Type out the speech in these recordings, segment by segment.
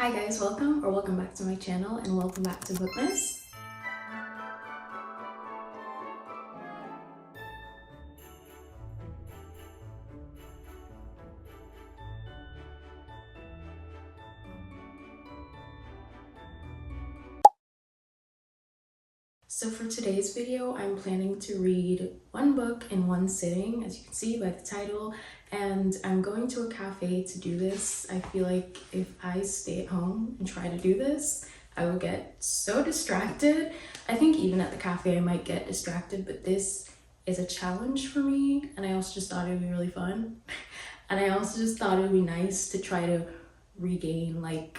Hi guys, welcome back to my channel and welcome back to Bookmas. So for today's video, I'm planning to read one book in one sitting, as you can see by the title, and I'm going to a cafe to do this. I feel like if I stay at home and try to do this, I will get so distracted. I think even at the cafe I might get distracted, but this is a challenge for me, and I also just thought it would be really fun. And I also just thought it would be nice to try to regain my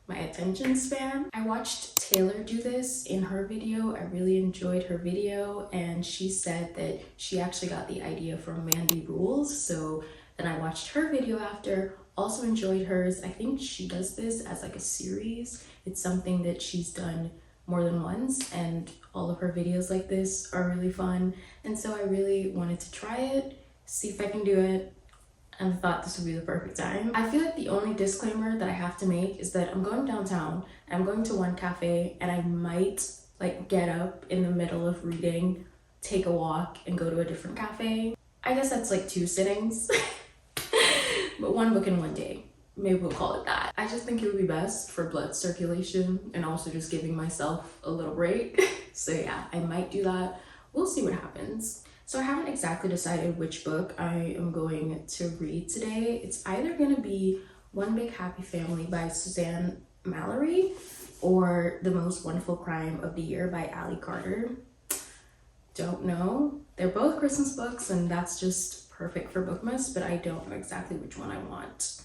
attention span. I watched Taylor do this in her video. I really enjoyed her video, and she said that she actually got the idea from Mandy Rules. So then I watched her video after, also enjoyed hers. I think she does this as like a series. It's something that she's done more than once, and all of her videos like this are really fun. And so I really wanted to try it, see if I can do it, and thought this would be the perfect time. I feel like the only disclaimer that I have to make is that I'm going downtown, I'm going to one cafe, and I might get up in the middle of reading, take a walk, and go to a different cafe. I guess that's like 2 sittings, but one book in one day. Maybe we'll call it that. I just think it would be best for blood circulation and also just giving myself a little break. So yeah, I might do that. We'll see what happens. So I haven't exactly decided which book I am going to read today. It's either going to be One Big Happy Family by Suzanne Mallory or The Most Wonderful Crime of the Year by Ali Carter. Don't know. They're both Christmas books, and that's just perfect for Bookmas, but I don't know exactly which one I want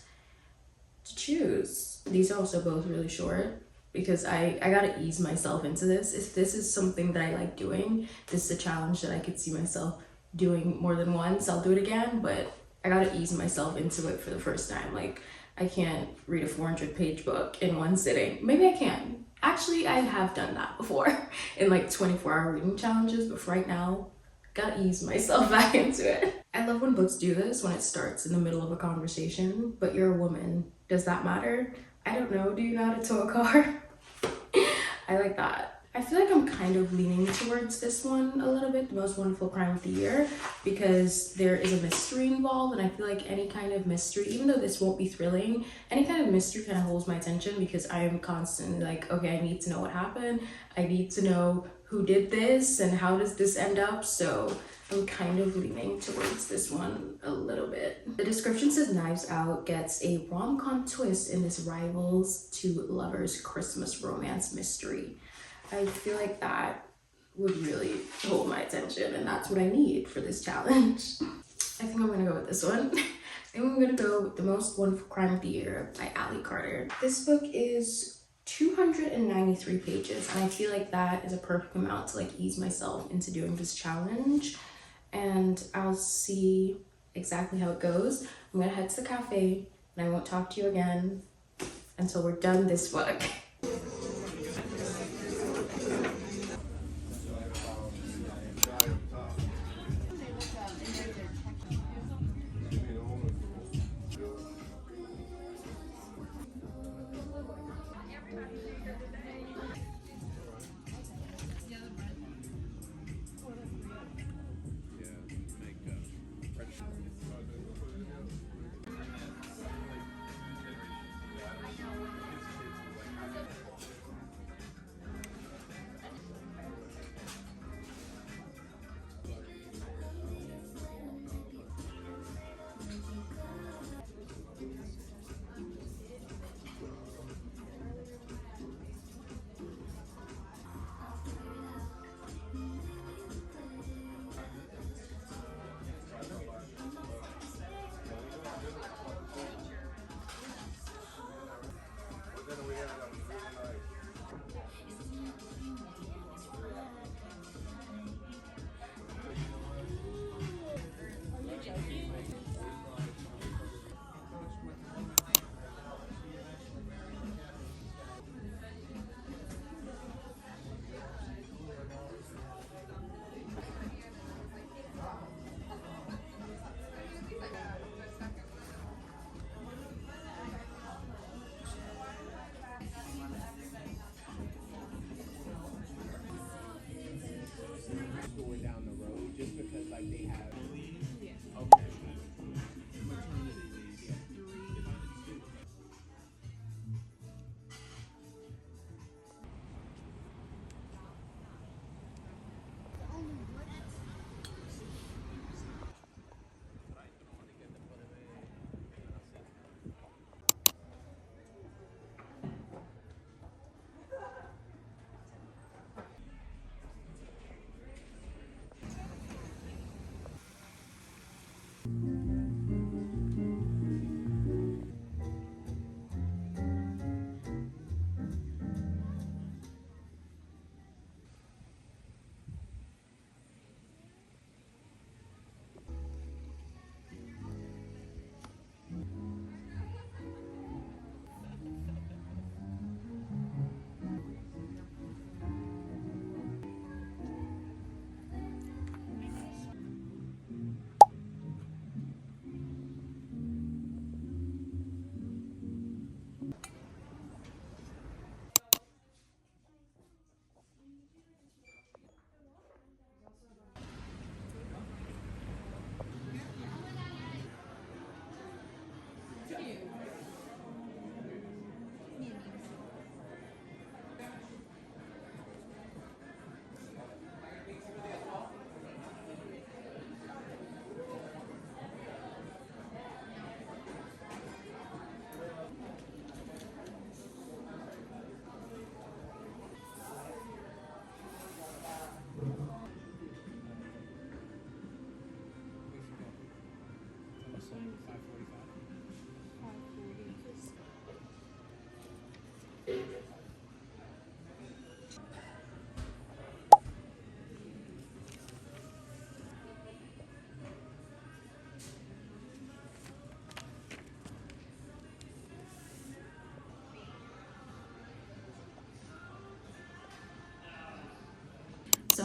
to choose. These are also both really short, because I gotta ease myself into this. If this is something that I like doing, this is a challenge that I could see myself doing more than once, I'll do it again, but I gotta ease myself into it for the first time. Like, I can't read a 400-page book in one sitting. Maybe I can. Actually, I have done that before in 24-hour reading challenges, but for right now, gotta ease myself back into it. I love when books do this, when it starts in the middle of a conversation, but you're a woman. Does that matter? I don't know. Do you know how to tow a car? I like that. I feel like I'm kind of leaning towards this one a little bit, The Most Wonderful Crime of the Year, because there is a mystery involved, and I feel like any kind of mystery, even though this won't be thrilling, any kind of mystery kind of holds my attention, because I am constantly like, okay, I need to know what happened. I need to know who did this and how does this end up. So I'm kind of leaning towards this one a little bit. The description says Knives Out gets a rom-com twist in this rivals to lovers Christmas romance mystery. I feel like that would really hold my attention, and that's what I need for this challenge. I think I'm gonna go with this one. I think I'm gonna go with The Most Wonderful Crime of the Year by Ali Carter. This book is 293 pages, and I feel like that is a perfect amount to ease myself into doing this challenge, and I'll see exactly how it goes. I'm gonna head to the cafe, and I won't talk to you again until we're done this book.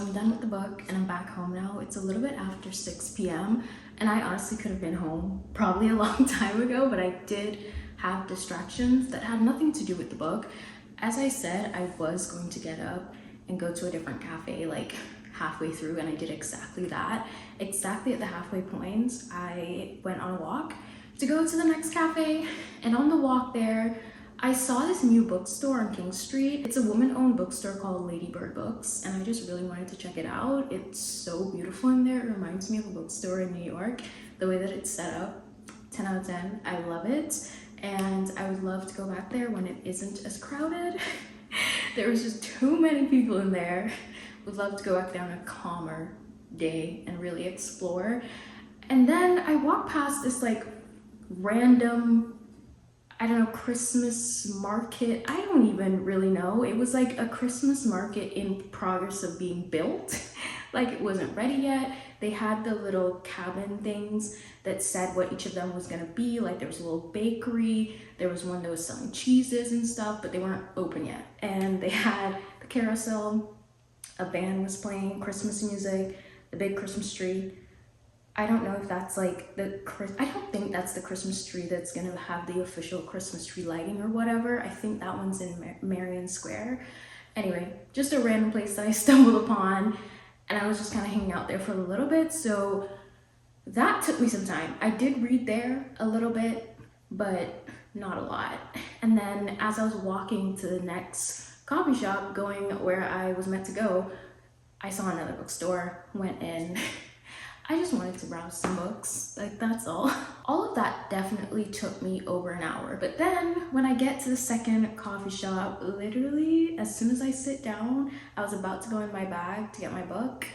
I'm done with the book and I'm back home now. It's a little bit after 6 p.m. and I honestly could have been home probably a long time ago, but I did have distractions that had nothing to do with the book. As I said, I was going to get up and go to a different cafe like halfway through, and I did exactly that. Exactly at the halfway point, I went on a walk to go to the next cafe, and on the walk there, I saw this new bookstore on King Street. It's a woman-owned bookstore called Lady Bird Books, and I just really wanted to check it out. It's so beautiful in there. It reminds me of a bookstore in New York. The way that it's set up, 10 out of 10. I love it, and I would love to go back there when it isn't as crowded. There was just too many people in there. Would love to go back there on a calmer day and really explore. And then I walked past this like random, I don't know, Christmas market. I don't even really know. It was like a Christmas market in progress of being built. Like it wasn't ready yet. They had the little cabin things that said what each of them was gonna be. Like there was a little bakery. There was one that was selling cheeses and stuff, but they weren't open yet. And they had the carousel. A band was playing Christmas music, the big Christmas tree. I don't know if that's like I don't think that's the Christmas tree that's gonna have the official Christmas tree lighting or whatever. I think that one's in Marion Square. Anyway, just a random place that I stumbled upon, and I was just kind of hanging out there for a little bit. So that took me some time. I did read there a little bit, but not a lot. And then as I was walking to the next coffee shop going where I was meant to go, I saw another bookstore, went in. I just wanted to browse some books, like that's all. All of that definitely took me over an hour. But then when I get to the second coffee shop, literally as soon as I sit down, I was about to go in my bag to get my book,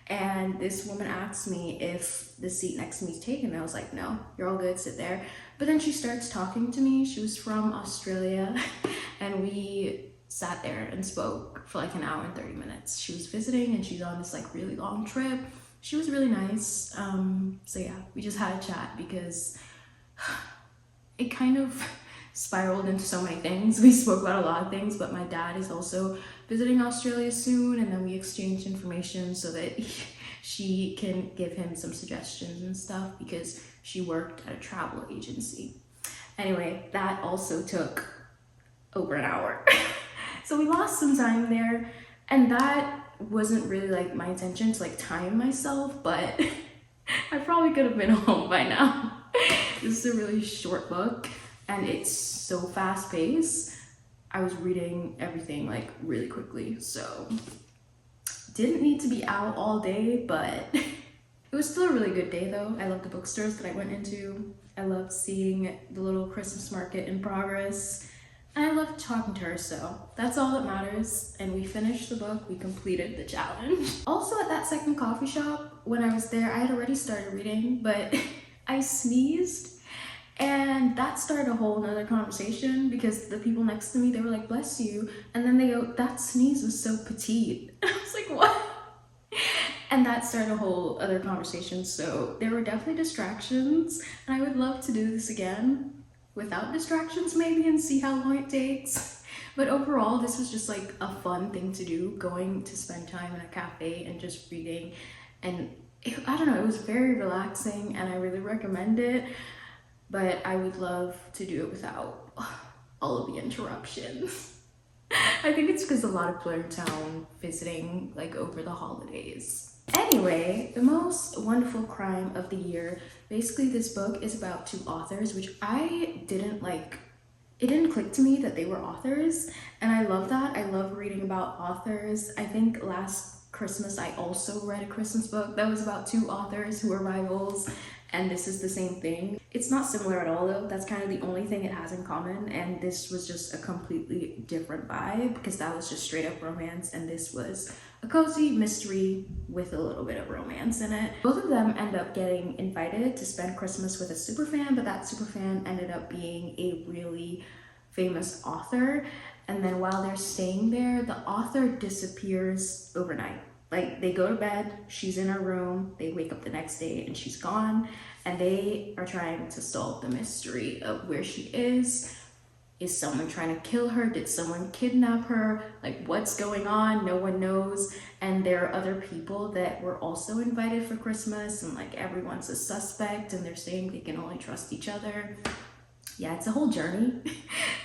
and this woman asked me if the seat next to me is taken. I was like, no, you're all good, sit there. But then she starts talking to me. She was from Australia and we sat there and spoke for like an hour and 30 minutes. She was visiting and she's on this like really long trip. She was really nice. So yeah, we just had a chat because it kind of spiraled into so many things. We spoke about a lot of things, but my dad is also visiting Australia soon, and then we exchanged information so that she can give him some suggestions and stuff because she worked at a travel agency. Anyway, that also took over an hour. So we lost some time there, and that wasn't really like my intention to like time myself, but I probably could have been home by now. This is a really short book and it's so fast paced. I was reading everything like really quickly, so didn't need to be out all day, but it was still a really good day though. I loved the bookstores that I went into. I loved seeing the little Christmas market in progress. I loved talking to her, so that's all that matters. And we finished the book, we completed the challenge. Also at that second coffee shop, when I was there, I had already started reading, but I sneezed, and that started a whole nother conversation because the people next to me, they were like, bless you. And then they go, that sneeze was so petite. And I was like, what? And that started a whole other conversation. So there were definitely distractions, and I would love to do this again without distractions maybe and see how long it takes. But overall, this was just like a fun thing to do, going to spend time in a cafe and just reading. And I don't know, it was very relaxing and I really recommend it, but I would love to do it without all of the interruptions. I think it's because a lot of people are in town visiting like over the holidays. Anyway, The Most Wonderful Crime of the Year. Basically, this book is about two authors, which I didn't like. It didn't click to me that they were authors, and I love that. I love reading about authors. I think last Christmas I also read a Christmas book that was about two authors who were rivals, and this is the same thing. It's not similar at all though. That's kind of the only thing it has in common, and this was just a completely different vibe because that was just straight up romance, and this was a cozy mystery with a little bit of romance in it. Both of them end up getting invited to spend Christmas with a superfan, but that superfan ended up being a really famous author. And then while they're staying there, the author disappears overnight. Like they go to bed, she's in her room, they wake up the next day and she's gone, and they are trying to solve the mystery of where she is. Is someone trying to kill her? Did someone kidnap her? Like, what's going on? No one knows. And there are other people that were also invited for Christmas, and like everyone's a suspect, and they're saying they can only trust each other. Yeah, it's a whole journey.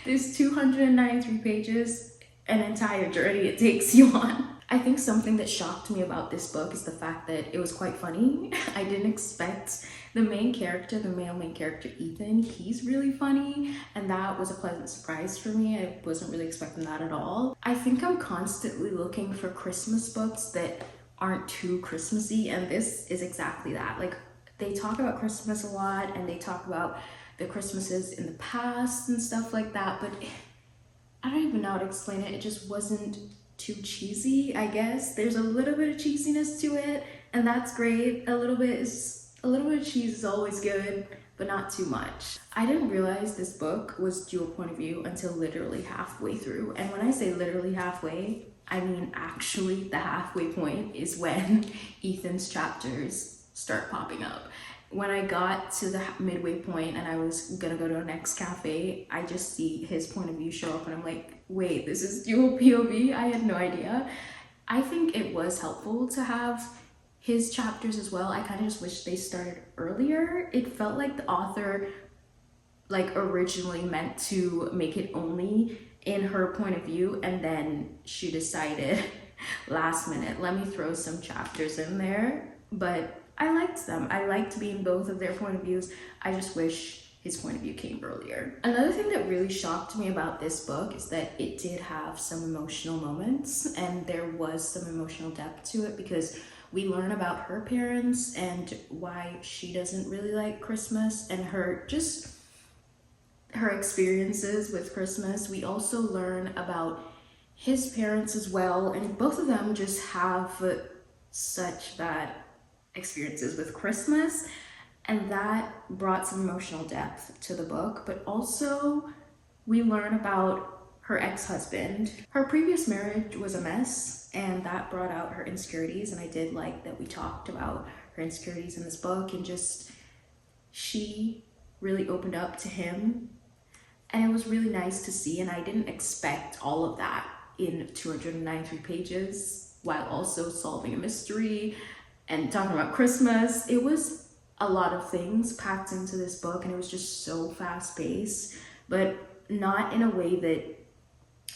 There's 293 pages, an entire journey it takes you on. I think something that shocked me about this book is the fact that it was quite funny. I didn't expect the main character, the male main character, Ethan, he's really funny, and that was a pleasant surprise for me. I wasn't really expecting that at all. I think I'm constantly looking for Christmas books that aren't too Christmassy, and this is exactly that. Like, they talk about Christmas a lot, and they talk about the Christmases in the past and stuff like that, but I don't even know how to explain it. It just wasn't too cheesy, I guess. There's a little bit of cheesiness to it, and that's great. A little bit of cheese is always good, but not too much. I didn't realize this book was dual point of view until literally halfway through. And when I say literally halfway, I mean actually the halfway point is when Ethan's chapters start popping up. When I got to the midway point and I was gonna go to a next cafe, I just see his point of view show up and I'm like, wait, this is dual POV? I had no idea. I think it was helpful to have his chapters as well. I kind of just wish they started earlier. It felt like the author like originally meant to make it only in her point of view, and then she decided last minute, let me throw some chapters in there. But I liked them. I liked being both of their point of views. I just wish his point of view came earlier. Another thing that really shocked me about this book is that it did have some emotional moments, and there was some emotional depth to it because we learn about her parents and why she doesn't really like Christmas and her experiences with Christmas. We also learn about his parents as well, and both of them just have such bad experiences with Christmas, and that brought some emotional depth to the book. But also we learn about her ex-husband. Her previous marriage was a mess, and that brought out her insecurities, and I did like that we talked about her insecurities in this book, and just she really opened up to him, and it was really nice to see. And I didn't expect all of that in 293 pages while also solving a mystery and talking about Christmas. It was a lot of things packed into this book, and it was just so fast-paced, but not in a way that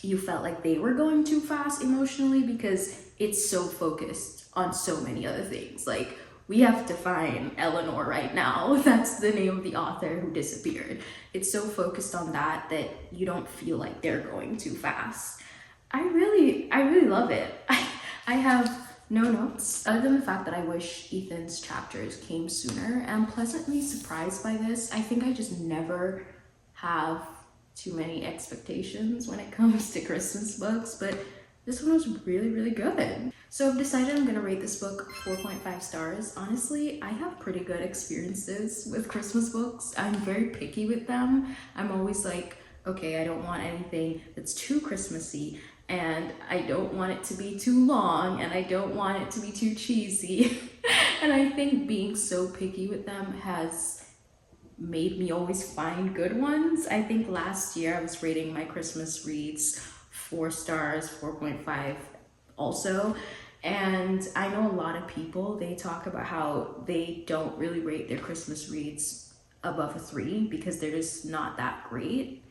you felt like they were going too fast emotionally, because it's so focused on so many other things. Like, we have to find Eleanor right now. That's the name of the author who disappeared. It's so focused on that you don't feel like they're going too fast. I really love it. I have no notes other than the fact that I wish Ethan's chapters came sooner. I'm pleasantly surprised by this. I think I just never have too many expectations when it comes to Christmas books, but this one was really good. So I've decided I'm gonna rate this book 4.5 stars. Honestly, I have pretty good experiences with Christmas books. I'm very picky with them. I'm always like, okay, I don't want anything that's too Christmassy, and I don't want it to be too long, and I don't want it to be too cheesy. And I think being so picky with them has made me always find good ones. I think last year I was rating my Christmas reads 4 stars, 4.5 also. And I know a lot of people, they talk about how they don't really rate their Christmas reads above a 3 because they're just not that great.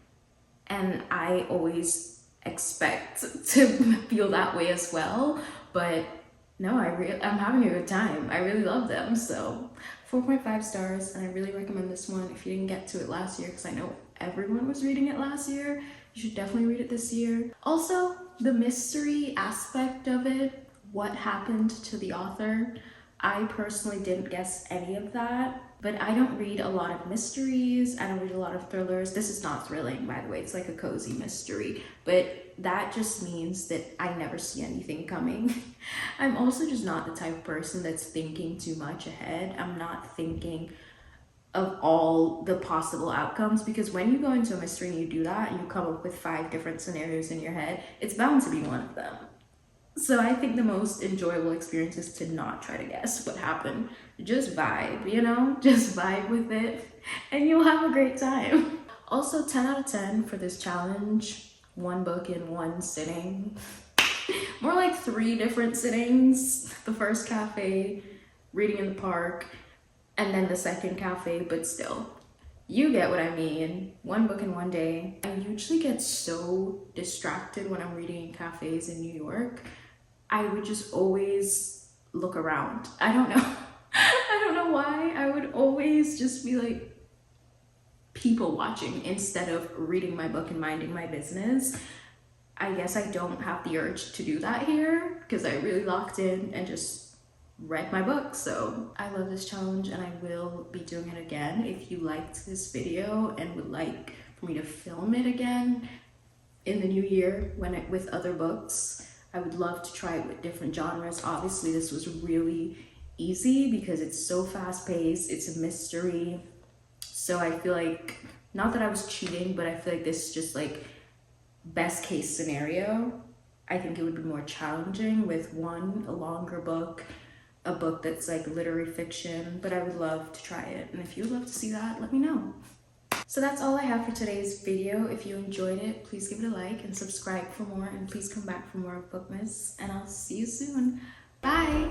And I always expect to feel that way as well, but no, I'm having a good time. I really love them. So 4.5 stars, and I really recommend this one if you didn't get to it last year, because I know everyone was reading it last year. You should definitely read it this year. Also, the mystery aspect of it, what happened to the author, I personally didn't guess any of that. But I don't read a lot of mysteries. I don't read a lot of thrillers. This is not thrilling, by the way. It's like a cozy mystery. But that just means that I never see anything coming. I'm also just not the type of person that's thinking too much ahead. I'm not thinking of all the possible outcomes, because when you go into a mystery and you do that and you come up with 5 different scenarios in your head, it's bound to be one of them. So I think the most enjoyable experience is to not try to guess what happened. Just vibe, you know? Just vibe with it and you'll have a great time. Also 10 out of 10 for this challenge. One book in one sitting. More like 3 different sittings. The first cafe, reading in the park, and then the second cafe, but still. You get what I mean. One book in one day. I usually get so distracted when I'm reading in cafes in New York. I would just always look around. I don't know. I don't know why. I would always just be like people watching instead of reading my book and minding my business. I guess I don't have the urge to do that here because I really locked in and just read my book. So I love this challenge and I will be doing it again. If you liked this video and would like for me to film it again in the new year with other books, I would love to try it with different genres. Obviously this was really easy because it's so fast paced, it's a mystery. So I feel like, not that I was cheating, but I feel like this is just like best case scenario. I think it would be more challenging with a longer book, a book that's like literary fiction, but I would love to try it. And if you would love to see that, let me know. So that's all I have for today's video. If you enjoyed it, please give it a like and subscribe for more, and please come back for more of Bookmas, and I'll see you soon. Bye!